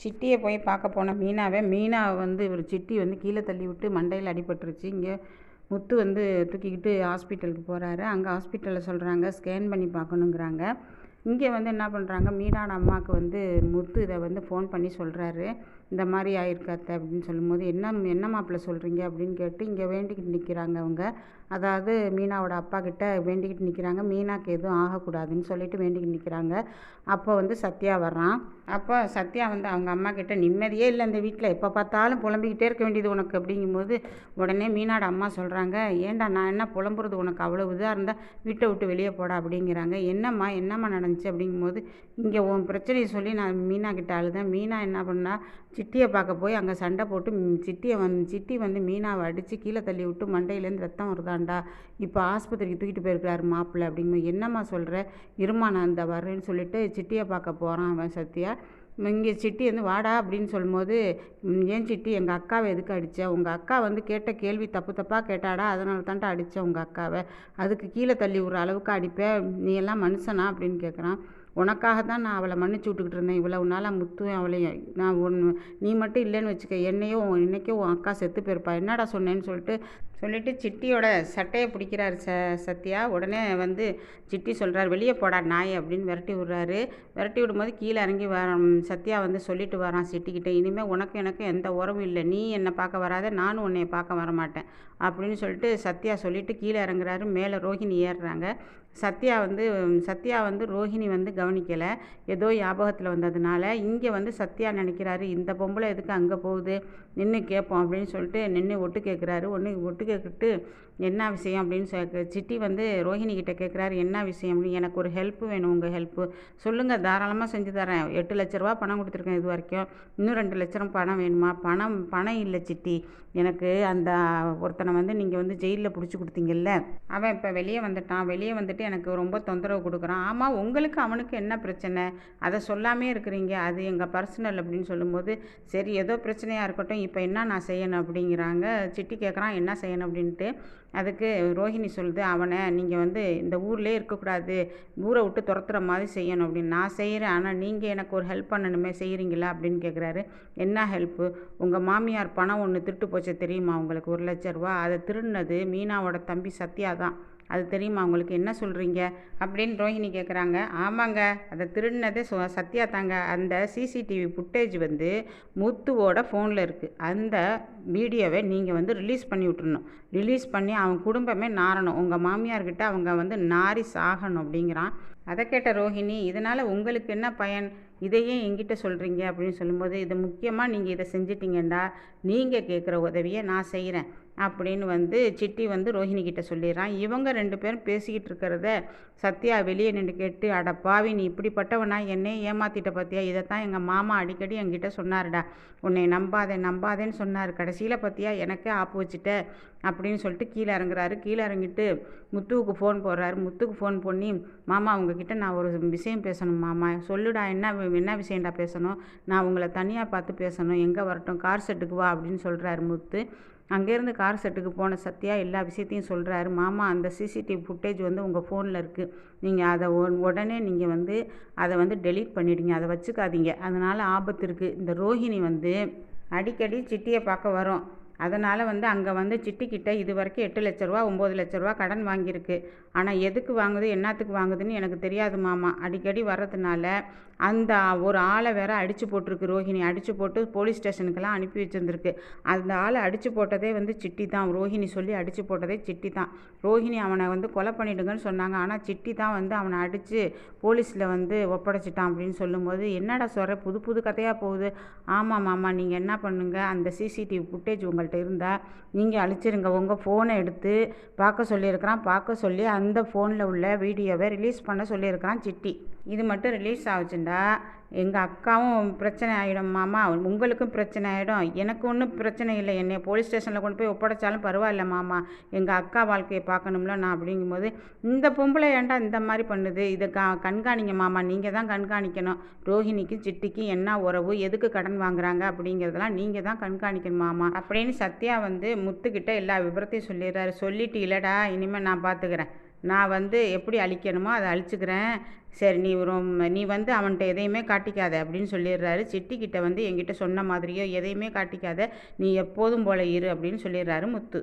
சிட்டியை போய் பார்க்க போன மீனாவை வந்து ஒரு சிட்டி வந்து கீழே தள்ளி விட்டு மண்டையில் அடிபட்டுருச்சு. இங்கே முத்து வந்து தூக்கிக்கிட்டு ஹாஸ்பிட்டலுக்கு போகிறாரு. அங்கே ஹாஸ்பிட்டலில் சொல்கிறாங்க ஸ்கேன் பண்ணி பார்க்கணுங்கிறாங்க. இங்கே வந்து என்ன பண்ணுறாங்க, மீனாவோட அம்மாவுக்கு வந்து முத்து இதை வந்து ஃபோன் பண்ணி சொல்கிறாரு, இந்த மாதிரி ஆயிருக்காத்த அப்படின்னு சொல்லும்போது, என்ன மாப்பிள்ளை சொல்கிறீங்க அப்படின்னு கேட்டு இங்கே வேண்டிக்கிட்டு நிற்கிறாங்க அவங்க. அதாவது மீனாவோட அப்பா கிட்ட வேண்டிக்கிட்டு நிற்கிறாங்க, மீனாக்கு எதுவும் ஆகக்கூடாதுன்னு சொல்லிட்டு வேண்டிக்கிட்டு நிற்கிறாங்க. அப்போ வந்து சத்யா வர்றான். அப்போ சத்யா வந்து அவங்க அம்மா கிட்ட, நிம்மதியே இல்லை இந்த வீட்டில், எப்போ பார்த்தாலும் புலம்பிக்கிட்டே இருக்க வேண்டியது உனக்கு அப்படிங்கும்போது, உடனே மீனாவோட அம்மா சொல்கிறாங்க, ஏண்டா நான் என்ன புலம்புறது, உனக்கு அவ்வளோ இதாக இருந்தால் வீட்டை விட்டு வெளியே போடா அப்படிங்கிறாங்க. என்னம்மா நடந்துச்சு அப்படிங்கும்போது, இங்கே உன் பிரச்சனையை சொல்லி நான் மீனா கிட்ட அழுதேன். மீனா என்ன பண்ணா, சிட்டியை பார்க்க போய் அங்கே சண்டை போட்டு சிட்டி வந்து மீனாவை அடித்து கீழே தள்ளி விட்டு மண்டையிலேருந்து ரத்தம் வருதாண்டா, இப்போ ஆஸ்பத்திரிக்கு தூக்கிட்டு போயிருக்கிறாரு மாப்பிள்ளை அப்படிங்கும்போது, என்னம்மா சொல்கிற, இருமா நான் இந்த வரேன்னு சொல்லிட்டு சிட்டியை பார்க்க போகிறான் அவன் சத்யா. இங்கே சிட்டி வந்து வாடா அப்படின்னு சொல்லும்போது, ஏன் சிட்டி எங்கள் அக்காவை எதுக்கு அடித்த, உங்கள் அக்கா வந்து கேட்ட கேள்வி தப்பாக கேட்டாடா, அதனால தான்ட்டா அடித்தேன் உங்கள் அக்காவை, அதுக்கு கீழே தள்ளி விடுற அளவுக்கு அடிப்பேன், நீ எல்லாம் மனுஷனா அப்படின்னு கேட்குறான். உனக்காக தான் நான் அவளை மன்னிச்சு விட்டுக்கிட்டு இருந்தேன் இவ்வளவு நாளாக, முத்துவேன் அவளையும் நான் நீ மட்டும் இல்லைன்னு வச்சுக்க, இன்னைக்கும் உன் அக்கா செத்து போயிருப்பா, என்னடா சொன்னேன்னு சொல்லிட்டு சிட்டியோட சட்டையை பிடிக்கிறாரு சத்யா. உடனே வந்து சிட்டி சொல்கிறார், வெளியே போடா நாய் அப்படின்னு விரட்டி விடுறாரு. விரட்டி விடும்போது கீழே இறங்கி சத்யா வந்து சொல்லிட்டு வரான் சிட்டிக்கிட்ட, இனிமேல் உனக்கு எந்த உறவும் இல்லை, நீ என்னை பார்க்க வராத, நானும் உன்னைய பார்க்க வரமாட்டேன் அப்படின்னு சொல்லிட்டு சத்யா சொல்லிட்டு கீழே இறங்குறாரு. மேலே ரோஹிணி ஏறுறாங்க. சத்யா வந்து ரோஹிணி வந்து கவனிக்கலை, ஏதோ ஞாபகத்தில் வந்ததுனால. இங்கே வந்து சத்யா நினைக்கிறாரு, இந்த பொம்பளை எதுக்கு அங்கே போகுது, நின்று கேட்போம் அப்படின்னு சொல்லிட்டு நின்று ஒட்டு கேட்குறாரு. ஒட்டு கேட்டுட்டு என்ன விஷயம் அப்படின்னு சிட்டி வந்து ரோஹிணி கிட்டே கேட்குறாரு, என்ன விஷயம் அப்படின்னு. எனக்கு ஒரு ஹெல்ப்பு வேணும், உங்கள் ஹெல்ப்பு சொல்லுங்கள், தாராளமாக செஞ்சு தரேன், 8 லட்ச ரூபா பணம் கொடுத்துருக்கேன் இது வரைக்கும், இன்னும் 2 லட்சம் பணம் வேணுமா, பணம் இல்லை சிட்டி, எனக்கு அந்த ஒருத்தனை வந்து நீங்கள் வந்து ஜெயிலில் பிடிச்சி கொடுத்தீங்கல்ல, அவன் இப்போ வெளியே வந்துட்டு எனக்கு ரொம்ப தொந்தரவு கொடுக்குறான். ஆமாம், உங்களுக்கு அவனுக்கு என்ன பிரச்சனை, அதை சொல்லாமே இருக்கிறீங்க, அது எங்கள் பர்சனல் அப்படின்னு சொல்லும்போது, சரி ஏதோ பிரச்சனையாக இருக்கட்டும், இப்போ என்ன நான் செய்யணும் அப்படிங்கிறாங்க. சிட்டி கேட்குறான் என்ன செய்யணும் அப்படின்ட்டு. அதுக்கு ரோஹிணி சொல்லுது, அவனை நீங்கள் வந்து இந்த ஊர்லேயே இருக்கக்கூடாது, ஊரை விட்டு துரத்துற மாதிரி செய்யணும் அப்படின்னு. நான் செய்கிறேன், ஆனால் நீங்கள் எனக்கு ஒரு ஹெல்ப் பண்ணணுமே, செய்கிறீங்களா அப்படின்னு கேட்குறாரு. என்ன ஹெல்ப்பு, உங்கள் மாமியார் பணம் ஒன்று திருட்டு போச்சு தெரியுமா உங்களுக்கு, 1 லட்ச ரூபா, அதை திருடினது மீனாவோட தம்பி சத்யா தான், அது தெரியுமா உங்களுக்கு, என்ன சொல்கிறீங்க அப்படின்னு ரோஹிணி கேட்குறாங்க. ஆமாங்க, அதை திருடினதே சத்யா தாங்க, அந்த சிசிடிவி ஃபுட்டேஜ் வந்து முத்துவோட ஃபோனில் இருக்குது, அந்த வீடியோவை நீங்கள் வந்து ரிலீஸ் பண்ணி விட்டுருணும், ரிலீஸ் பண்ணி அவன் குடும்பமே நாரணும், உங்கள் மாமியார்கிட்ட அவங்க வந்து நாரி சாகணும் அப்படிங்கிறான். அதை கேட்ட ரோஹிணி, இதனால் உங்களுக்கு என்ன பயன், இதையே என்கிட்ட சொல்கிறீங்க அப்படின்னு சொல்லும்போது, இது முக்கியமாக நீங்கள் இதை செஞ்சிட்டிங்கண்டா நீங்கள் கேட்குற உதவியை நான் செய்கிறேன் அப்படின்னு வந்து சிட்டி வந்து ரோஹிணி கிட்ட சொல்லிடுறான். இவங்க 2 பேரும் பேசிக்கிட்டு இருக்கிறத சத்யா வெளியே நின்று கேட்டு, அட பாவி நீ இப்படிப்பட்டவனா, என்னையே ஏமாத்திட்ட பார்த்தியா, இதைத்தான் எங்கள் மாமா அடிக்கடி என்கிட்ட சொன்னார்டா, உன்னை நம்பாதேன்னு சொன்னார், கடைசியில் பார்த்தியா எனக்கே ஆப்பு வச்சுட்ட அப்படின்னு சொல்லிட்டு கீழே இறங்குறாரு. கீழே இறங்கிட்டு முத்துவுக்கு ஃபோன் போடுறாரு. முத்துக்கு ஃபோன் பண்ணி, மாமா உங்ககிட்ட நான் ஒரு விஷயம் பேசணும் மாமா, சொல்லுடா, என்ன விஷயம்டா பேசணும், நான் உங்களை தனியாக பார்த்து பேசணும், எங்கே வரட்டும், கார் செட்டுக்கு வா அப்படின்னு சொல்கிறாரு முத்து. அங்கேருந்து கார் செட்டுக்கு போன சத்யா எல்லா விஷயத்தையும் சொல்கிறாரு. மாமா, அந்த சிசிடிவி ஃபுட்டேஜ் வந்து உங்கள் ஃபோனில் இருக்குது, நீங்கள் அதை உடனே நீங்கள் வந்து அதை வந்து டெலீட் பண்ணிவிடுங்க, அதை வச்சுக்காதீங்க, அதனால் ஆபத்து இருக்குது. இந்த ரோஹிணி வந்து அடிக்கடி சிட்டியை பார்க்க வரும், அதனால் வந்து அங்கே வந்து சிட்டிக்கிட்ட இது வரைக்கும் 8 லட்ச ரூபா 9 லட்ச ரூபா கடன் வாங்கியிருக்கு, ஆனால் எதுக்கு வாங்குது என்னத்துக்கு வாங்குதுன்னு எனக்கு தெரியாது மாமா, அடிக்கடி வர்றதுனால அந்த ஒரு ஆளை வேற அடித்து போட்டிருக்கு ரோஹிணி, அடித்து போட்டு போலீஸ் ஸ்டேஷனுக்கெல்லாம் அனுப்பி வச்சுருந்துருக்கு. அந்த ஆளை அடித்து போட்டதே வந்து சிட்டி தான், ரோஹிணி சொல்லி அடித்து போட்டதே சிட்டி தான். ரோஹிணி அவனை வந்து கொலை பண்ணிவிடுங்கன்னு சொன்னாங்க, ஆனால் சிட்டி தான் வந்து அவனை அடித்து போலீஸில் வந்து ஒப்படைச்சிட்டான் அப்படின்னு சொல்லும்போது, என்னடா சொல்கிற, புது கதையாக போகுது. ஆமாம் மாமா, நீங்கள் என்ன பண்ணுங்கள், அந்த சிசிடிவி ஃபுட்டேஜ் உங்கள்கிட்ட இருந்தால் நீங்கள் அழிச்சிருங்க, உங்கள் ஃபோனை எடுத்து பார்க்க சொல்லி அந்த ஃபோனில் உள்ள வீடியோவை ரிலீஸ் பண்ண சொல்லியிருக்கிறான் சிட்டி. இது மட்டும் ரிலீஸ் ஆச்சுண்டா எங்கள் அக்காவும் பிரச்சனை ஆகிடும் மாமா, உங்களுக்கும் பிரச்சனை ஆகிடும், எனக்கு ஒன்றும் பிரச்சனை இல்லை, என்னை போலீஸ் ஸ்டேஷனில் கொண்டு போய் ஒப்படைச்சாலும் பரவாயில்ல மாமா, எங்கள் அக்கா வாழ்க்கையை பார்க்கணும்ல நான் அப்படிங்கும்போது, இந்த பொம்பளை ஏன்டா இந்த மாதிரி பண்ணுது, இதை கண்காணிங்க மாமா, நீங்கள் தான் கண்காணிக்கணும், ரோஹிணிக்கு சிட்டிக்கு என்ன உறவு, எதுக்கு கடன் வாங்குறாங்க அப்படிங்கிறதெல்லாம் நீங்கள் தான் கண்காணிக்கணும் மாமா அப்படின்னு சத்யா வந்து முத்துக்கிட்ட எல்லா விவரத்தையும் சொல்லிடுறாரு. சொல்லிட்டு, இல்லைடா இனிமேல் நான் பார்த்துக்கிறேன், நான் வந்து எப்படி அழிக்கணுமோ அதை அழிச்சுக்கிறேன். சரி நீ வந்து அவன்கிட்ட எதையுமே காட்டிக்காத அப்படின்னு சொல்லிடுறாரு. சிட்டிக்கிட்ட வந்து என்கிட்ட சொன்ன மாதிரியோ எதையுமே காட்டிக்காத, நீ எப்போதும் போல இரு அப்படின்னு சொல்லிடுறாரு முத்து.